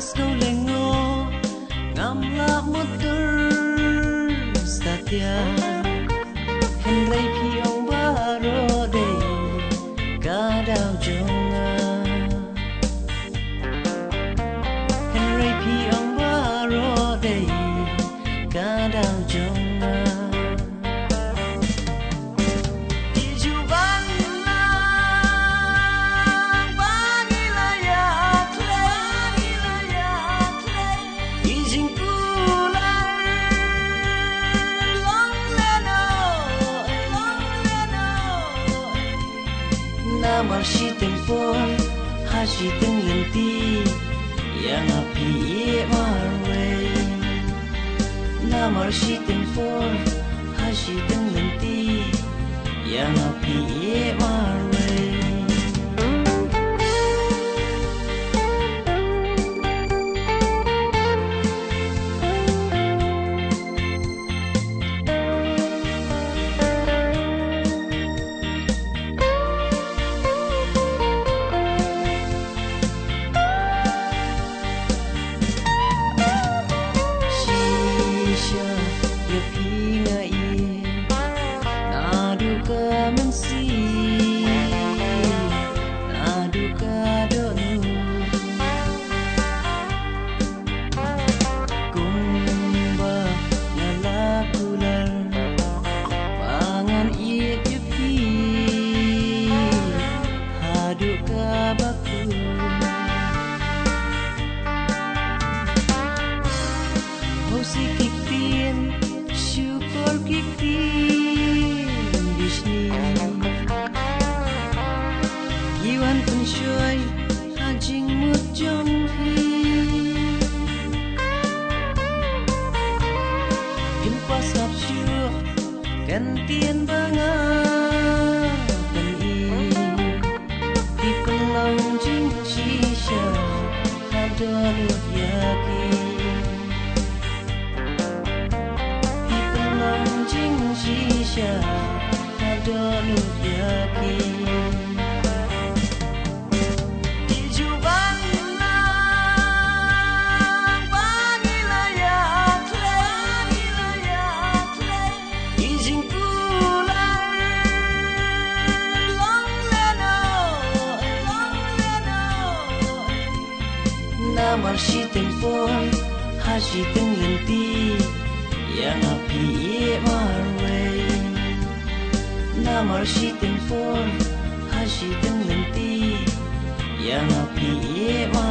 Asno lengo ngamla motor statya Henry piong baro de kadau jonga Henry piong baro de kadau jonga Namar si tempor, hasi teng lenti, yang api marwe. Namar si tempor, hasi teng lenti, yang api marwe. Gantian banget ini di pelonjing shisha ada lut yakin di pelonjing shisha ada lut yakin Namar si tempor, hasi teng lenti, yang api marwe. Namar si tempor, hasi teng lenti, yang api marwe.